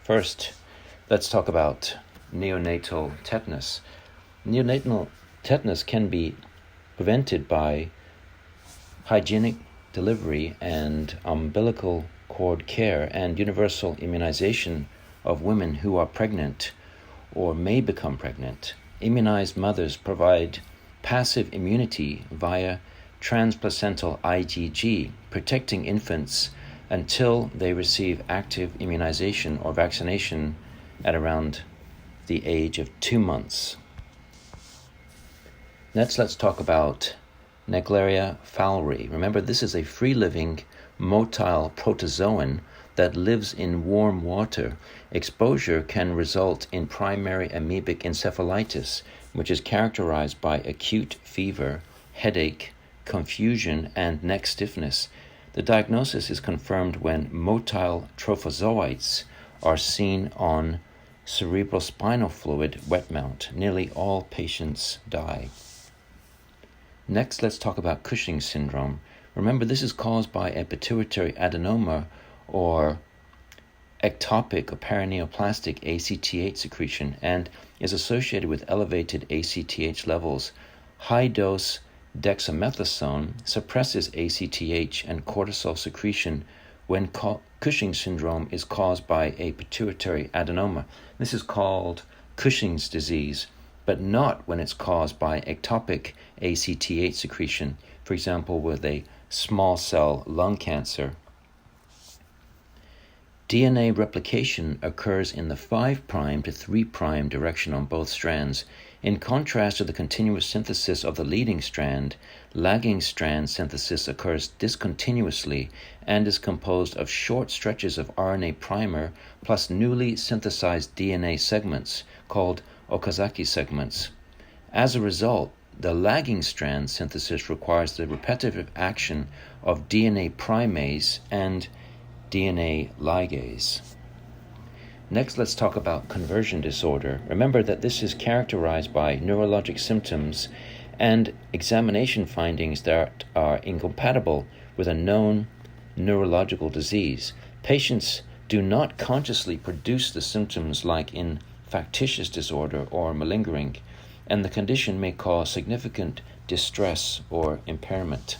First, let's talk about neonatal tetanus. Neonatal tetanus can be prevented by hygienic delivery and umbilical cord care and universal immunization of women who are pregnant or may become pregnant. Immunized mothers provide passive immunity via transplacental IgG, protecting infants until they receive active immunization or vaccination at around the age of 2 months. Next, let's talk about Naegleria fowleri. Remember, this is a free-living motile protozoan that lives in warm water. Exposure can result in primary amoebic encephalitis, which is characterized by acute fever, headache, confusion, and neck stiffness. The diagnosis is confirmed when motile trophozoites are seen on cerebrospinal fluid wet mount. Nearly all patients die. Next, let's talk about Cushing's syndrome. Remember, this is caused by a pituitary adenoma or ectopic or paraneoplastic ACTH secretion and is associated with elevated ACTH levels. High-dose dexamethasone suppresses ACTH and cortisol secretion when Cushing's syndrome is caused by a pituitary adenoma. This is called Cushing's disease, but not when it's caused by ectopic ACTH secretion, for example, with a small cell lung cancer. DNA replication occurs in the 5' to 3' direction on both strands. In contrast to the continuous synthesis of the leading strand, lagging strand synthesis occurs discontinuously and is composed of short stretches of RNA primer plus newly synthesized DNA segments called Okazaki segments. As a result, the lagging strand synthesis requires the repetitive action of DNA primase and DNA ligase. Next, let's talk about conversion disorder. Remember that this is characterized by neurologic symptoms and examination findings that are incompatible with a known neurological disease. Patients do not consciously produce the symptoms like in factitious disorder or malingering, and the condition may cause significant distress or impairment.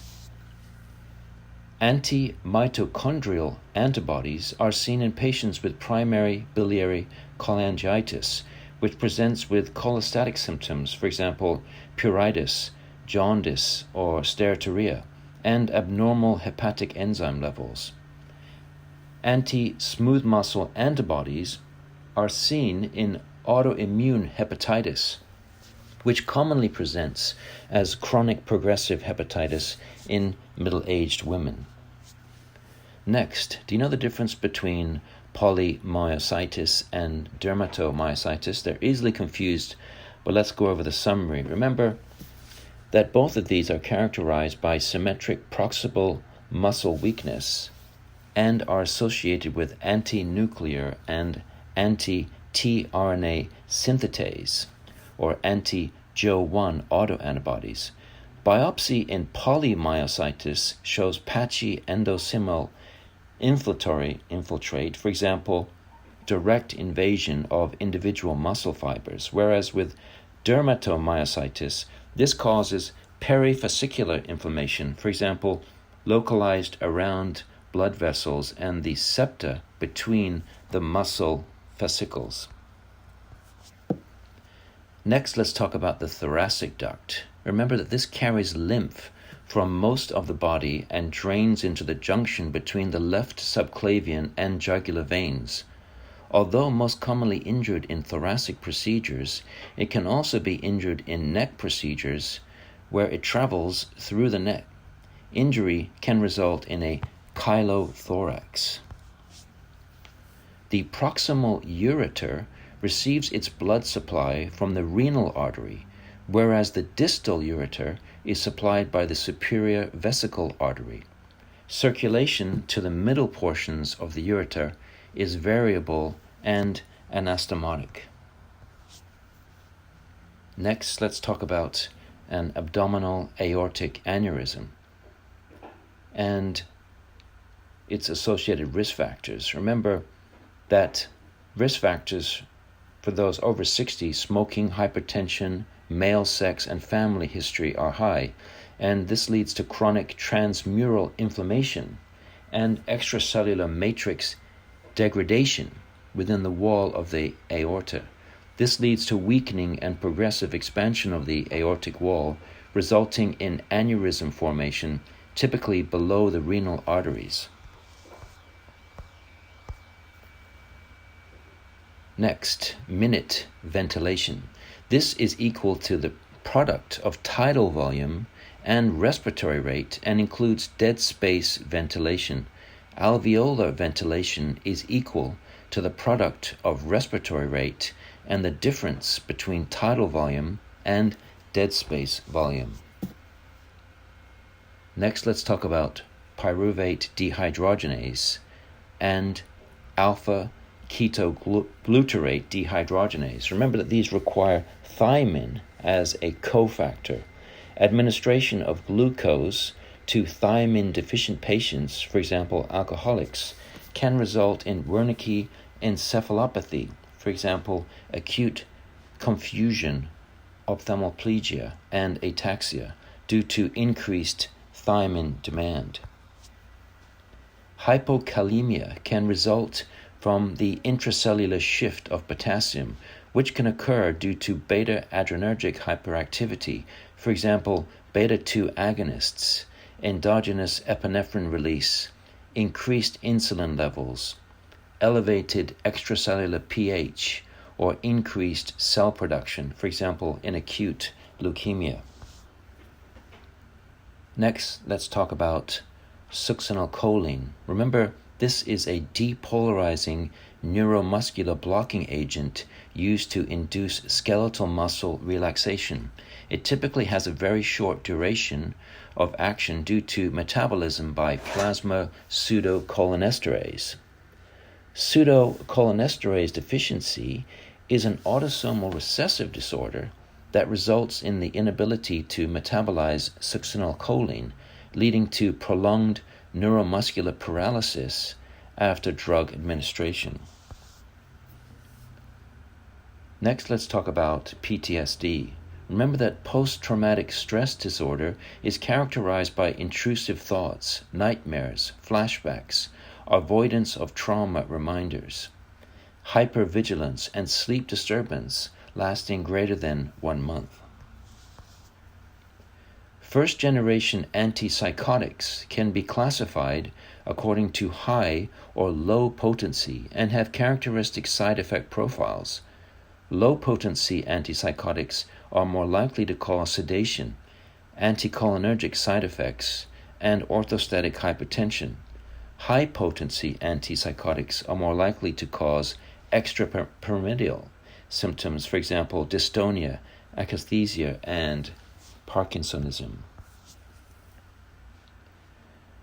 Anti-mitochondrial antibodies are seen in patients with primary biliary cholangitis, which presents with cholestatic symptoms, for example, pruritus, jaundice, or steatorrhea, and abnormal hepatic enzyme levels. Anti-smooth muscle antibodies are seen in autoimmune hepatitis, which commonly presents as chronic progressive hepatitis in middle-aged women. Next, do you know the difference between polymyositis and dermatomyositis? They're easily confused, but let's go over the summary. Remember that both of these are characterized by symmetric proximal muscle weakness and are associated with anti-nuclear and anti-tRNA synthetase or anti-Jo1 autoantibodies. Biopsy in polymyositis shows patchy endosomal infiltrate, for example, direct invasion of individual muscle fibers, whereas with dermatomyositis, this causes perifascicular inflammation, for example, localized around blood vessels and the septa between the muscle fascicles. Next, let's talk about the thoracic duct. Remember that this carries lymph from most of the body and drains into the junction between the left subclavian and jugular veins. Although most commonly injured in thoracic procedures, it can also be injured in neck procedures where it travels through the neck. Injury can result in a chylothorax. The proximal ureter receives its blood supply from the renal artery, whereas the distal ureter is supplied by the superior vesical artery. Circulation to the middle portions of the ureter is variable and anastomotic. Next, let's talk about an abdominal aortic aneurysm and its associated risk factors. Remember that Risk factors for those over 60, smoking, hypertension, male sex, and family history are high, and this leads to chronic transmural inflammation and extracellular matrix degradation within the wall of the aorta. This leads to weakening and progressive expansion of the aortic wall, resulting in aneurysm formation, typically below the renal arteries. Next, minute ventilation. This is equal to the product of tidal volume and respiratory rate and includes dead space ventilation. Alveolar ventilation is equal to the product of respiratory rate and the difference between tidal volume and dead space volume. Next, let's talk about pyruvate dehydrogenase and alpha ketoglutarate dehydrogenase. Remember that these require thiamine as a cofactor. Administration of glucose to thiamine deficient patients, for example alcoholics, can result in Wernicke encephalopathy, for example acute confusion, ophthalmoplegia, and ataxia due to increased thiamine demand. Hypokalemia can result from the intracellular shift of potassium, which can occur due to beta-adrenergic hyperactivity, for example, beta-2 agonists, endogenous epinephrine release, increased insulin levels, elevated extracellular pH, or increased cell production, for example, in acute leukemia. Next, let's talk about succinylcholine. Remember, this is a depolarizing neuromuscular blocking agent used to induce skeletal muscle relaxation. It typically has a very short duration of action due to metabolism by plasma pseudocholinesterase. Pseudocholinesterase deficiency is an autosomal recessive disorder that results in the inability to metabolize succinylcholine, leading to prolonged neuromuscular paralysis after drug administration. Next, let's talk about PTSD. Remember that post-traumatic stress disorder is characterized by intrusive thoughts, nightmares, flashbacks, avoidance of trauma reminders, hypervigilance, and sleep disturbance lasting greater than 1 month. First-generation antipsychotics can be classified according to high or low potency and have characteristic side effect profiles. Low potency antipsychotics are more likely to cause sedation, anticholinergic side effects, and orthostatic hypotension. High potency antipsychotics are more likely to cause extrapyramidal symptoms, for example, dystonia, akathisia, and Parkinsonism.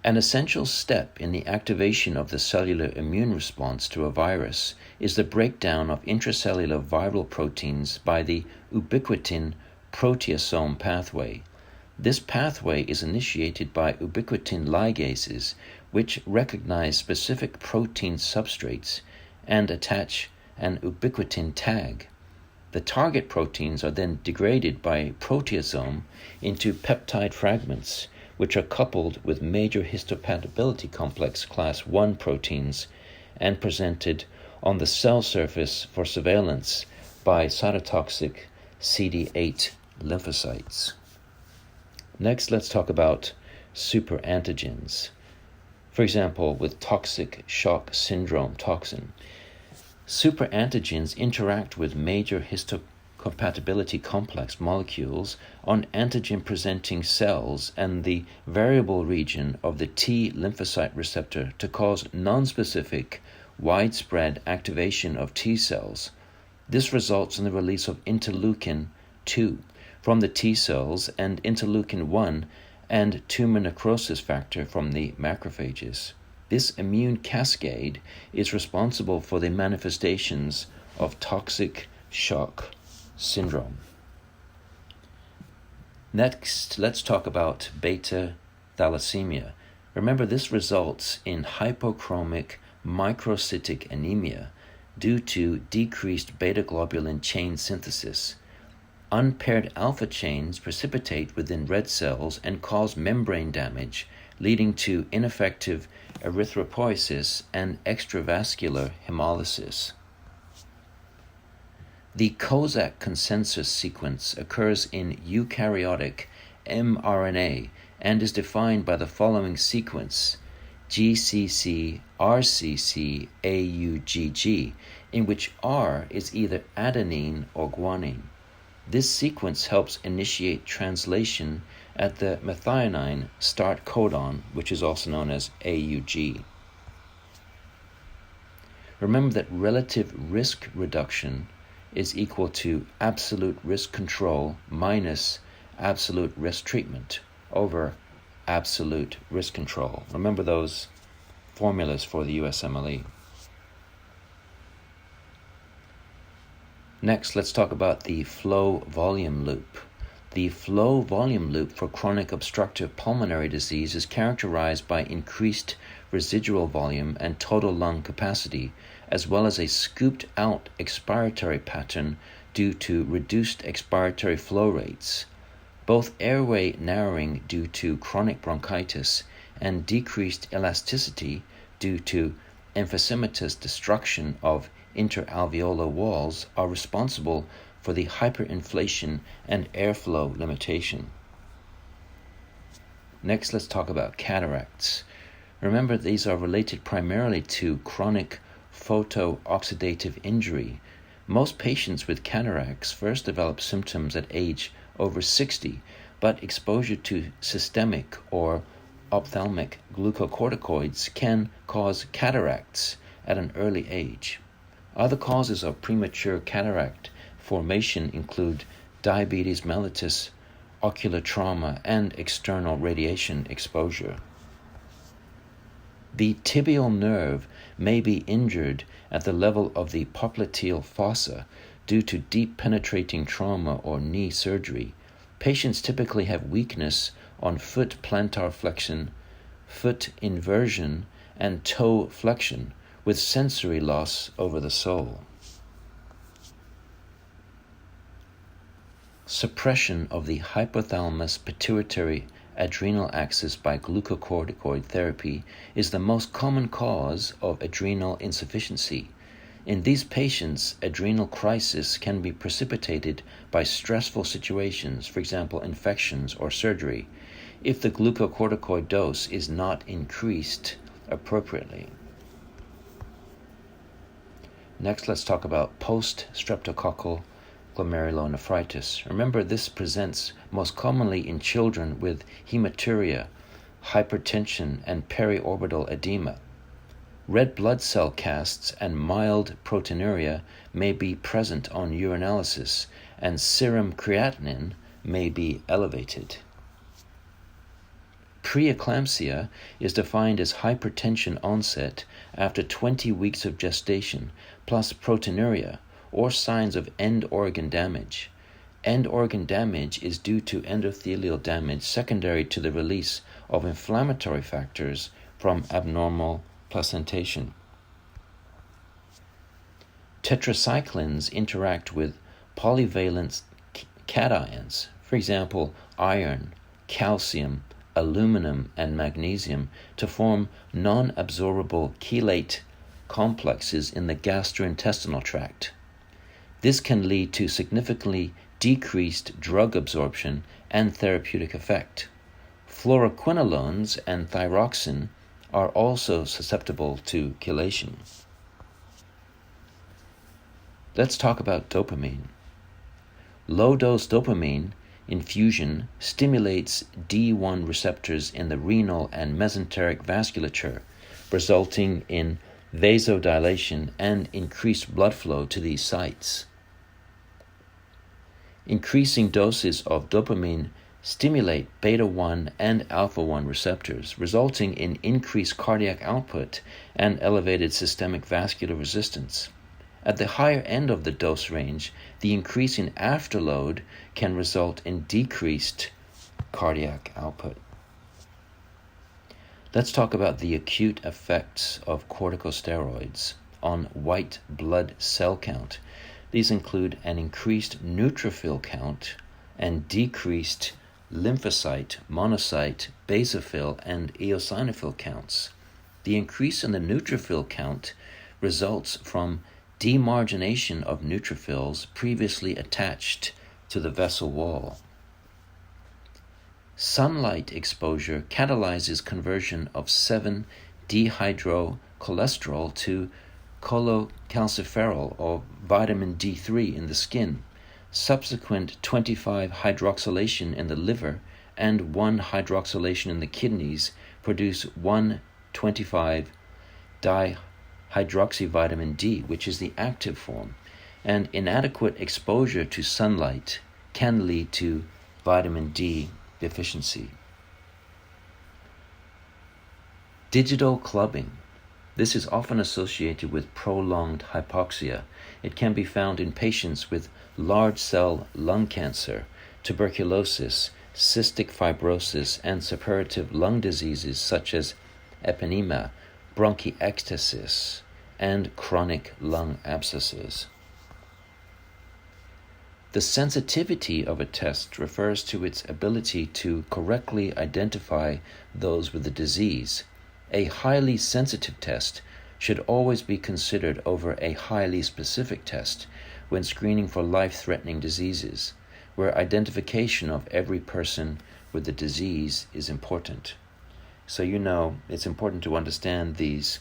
An essential step in the activation of the cellular immune response to a virus is the breakdown of intracellular viral proteins by the ubiquitin proteasome pathway. This pathway is initiated by ubiquitin ligases, which recognize specific protein substrates and attach an ubiquitin tag. The target proteins are then degraded by proteasome into peptide fragments, which are coupled with major histocompatibility complex class I proteins and presented on the cell surface for surveillance by cytotoxic CD8 lymphocytes. Next, let's talk about superantigens. For example, with toxic shock syndrome toxin. Superantigens interact with major histocompatibility complex molecules on antigen-presenting cells and the variable region of the T lymphocyte receptor to cause nonspecific, widespread activation of T cells. This results in the release of interleukin-2 from the T cells and interleukin-1 and tumor necrosis factor from the macrophages. This immune cascade is responsible for the manifestations of toxic shock syndrome. Next, let's talk about beta thalassemia. Remember, this results in hypochromic microcytic anemia. due to decreased beta-globulin chain synthesis. Unpaired alpha chains precipitate within red cells and cause membrane damage, leading to ineffective erythropoiesis and extravascular hemolysis. The Kozak consensus sequence occurs in eukaryotic mRNA and is defined by the following sequence: GCC RCC AUGG, in which R is either adenine or guanine. This sequence helps initiate translation at the methionine start codon, which is also known as AUG. Remember that relative risk reduction is equal to absolute risk control minus absolute risk treatment over absolute risk control. Remember those formulas for the USMLE. Next, let's talk about the flow-volume loop. The flow-volume loop for chronic obstructive pulmonary disease is characterized by increased residual volume and total lung capacity, as well as a scooped-out expiratory pattern due to reduced expiratory flow rates. Both airway narrowing due to chronic bronchitis and decreased elasticity due to emphysematous destruction of interalveolar walls are responsible for the hyperinflation and airflow limitation. Next, let's talk about cataracts. Remember, these are related primarily to chronic photooxidative injury. Most patients with cataracts first develop symptoms at age over 60, but exposure to systemic or ophthalmic glucocorticoids can cause cataracts at an early age. Other causes of premature cataract formation include diabetes mellitus, ocular trauma, and external radiation exposure. The tibial nerve may be injured at the level of the popliteal fossa due to deep penetrating trauma or knee surgery. Patients typically have weakness on foot plantar flexion, foot inversion, and toe flexion, with sensory loss over the sole. Suppression of the hypothalamus pituitary adrenal axis by glucocorticoid therapy is the most common cause of adrenal insufficiency. In these patients, adrenal crisis can be precipitated by stressful situations, for example, infections or surgery, if the glucocorticoid dose is not increased appropriately. Next, let's talk about post-streptococcal glomerulonephritis. Remember, this presents most commonly in children with hematuria, hypertension, and periorbital edema. Red blood cell casts and mild proteinuria may be present on urinalysis, and serum creatinine may be elevated. Preeclampsia is defined as hypertension onset after 20 weeks of gestation, plus proteinuria, or signs of end organ damage. End organ damage is due to endothelial damage secondary to the release of inflammatory factors from abnormal placentation. Tetracyclines interact with polyvalent cations, for example, iron, calcium, aluminum, and magnesium, to form non-absorbable chelate complexes in the gastrointestinal tract. This can lead to significantly decreased drug absorption and therapeutic effect. Fluoroquinolones and thyroxine are also susceptible to chelation. Let's talk about dopamine. Low-dose dopamine infusion stimulates D1 receptors in the renal and mesenteric vasculature, resulting in vasodilation and increased blood flow to these sites. Increasing doses of dopamine stimulate beta-1 and alpha-1 receptors, resulting in increased cardiac output and elevated systemic vascular resistance. At the higher end of the dose range, the increase in afterload can result in decreased cardiac output. Let's talk about the acute effects of corticosteroids. on white blood cell count. These include an increased neutrophil count and decreased lymphocyte, monocyte, basophil, and eosinophil counts. The increase in the neutrophil count results from demargination of neutrophils previously attached to the vessel wall. Sunlight exposure catalyzes conversion of 7-dehydrocholesterol to cholecalciferol, or vitamin D3, in the skin. Subsequent 25-hydroxylation in the liver and 1-hydroxylation in the kidneys produce 1,25-dihydroxyvitamin D, which is the active form, and inadequate exposure to sunlight can lead to vitamin D deficiency. Digital clubbing. This is often associated with prolonged hypoxia. It can be found in patients with large cell lung cancer, tuberculosis, cystic fibrosis, and suppurative lung diseases such as emphysema, bronchiectasis, and chronic lung abscesses. The sensitivity of a test refers to its ability to correctly identify those with the disease. A highly sensitive test should always be considered over a highly specific test when screening for life-threatening diseases, where identification of every person with the disease is important. So it's important to understand these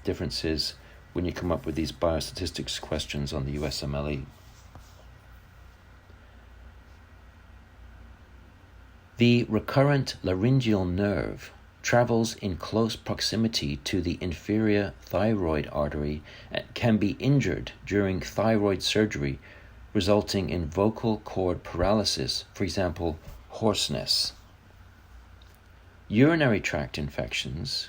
differences when you come up with these biostatistics questions on the USMLE. The recurrent laryngeal nerve travels in close proximity to the inferior thyroid artery and can be injured during thyroid surgery, resulting in vocal cord paralysis, for example, hoarseness. Urinary tract infections,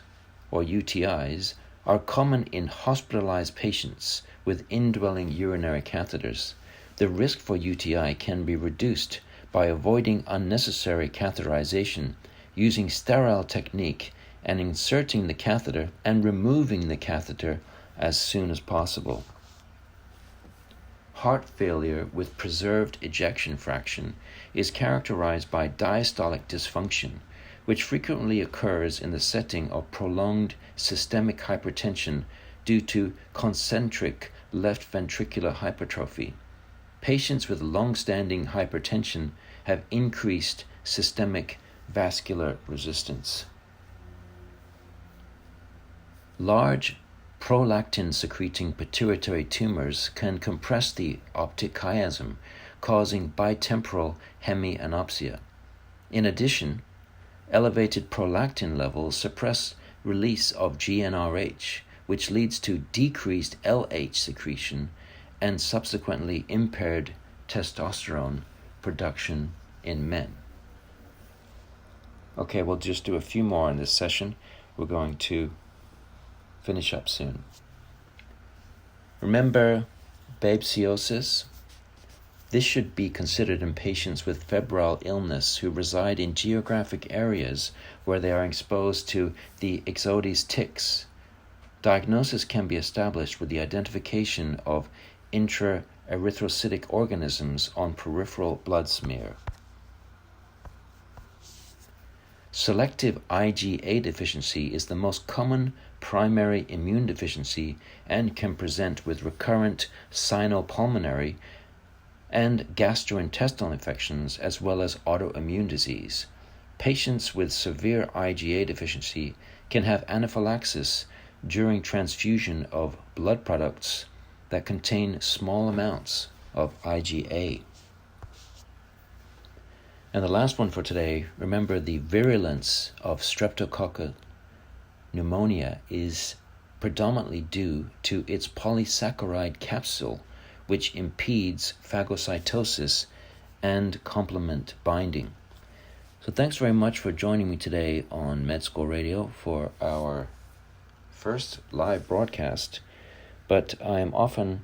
or UTIs, are common in hospitalized patients with indwelling urinary catheters. The risk for UTI can be reduced by avoiding unnecessary catheterization, using sterile technique, and inserting the catheter and removing the catheter as soon as possible. Heart failure with preserved ejection fraction is characterized by diastolic dysfunction, which frequently occurs in the setting of prolonged systemic hypertension due to concentric left ventricular hypertrophy. Patients with long-standing hypertension have increased systemic vascular resistance. Large prolactin-secreting pituitary tumors can compress the optic chiasm, causing bitemporal hemianopsia. In addition, elevated prolactin levels suppress release of GnRH, which leads to decreased LH secretion and subsequently impaired testosterone production in men. Okay, we'll just do a few more in this session. We're going to finish up soon. Remember babesiosis? This should be considered in patients with febrile illness who reside in geographic areas where they are exposed to the Ixodes ticks. Diagnosis can be established with the identification of intra-erythrocytic organisms on peripheral blood smear. Selective IgA deficiency is the most common primary immune deficiency and can present with recurrent sinopulmonary and gastrointestinal infections as well as autoimmune disease. Patients with severe IgA deficiency can have anaphylaxis during transfusion of blood products that contain small amounts of IgA. And the last one for today, remember the virulence of streptococcus pneumonia is predominantly due to its polysaccharide capsule, which impedes phagocytosis and complement binding. So thanks very much for joining me today on Med School Radio for our first live broadcast. But I am often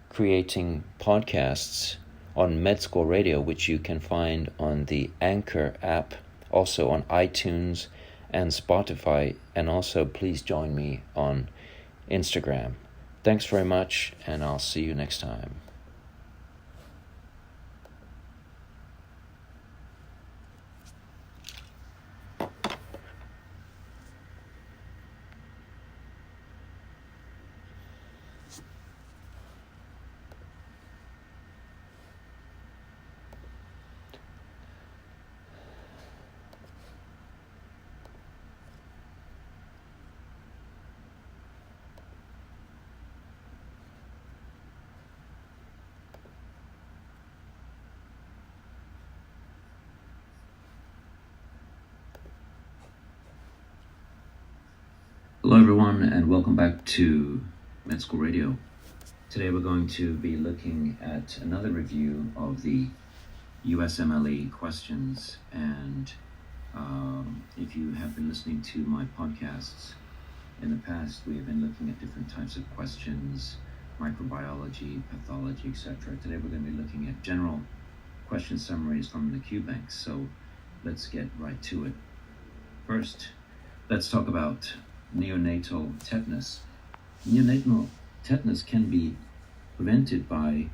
creating podcasts on Med School Radio, which you can find on the Anchor app, also on iTunes and Spotify, and also please join me on Instagram. Thanks very much, and I'll see you next time. Hello everyone, and welcome back to Med School Radio. Today we're going to be looking at another review of the USMLE questions, and if you have been listening to my podcasts in the past, we have been looking at different types of questions, microbiology, pathology, etc. Today we're going to be looking at general question summaries from the Q banks, so let's get right to it. First, let's talk about neonatal tetanus. Neonatal tetanus can be prevented by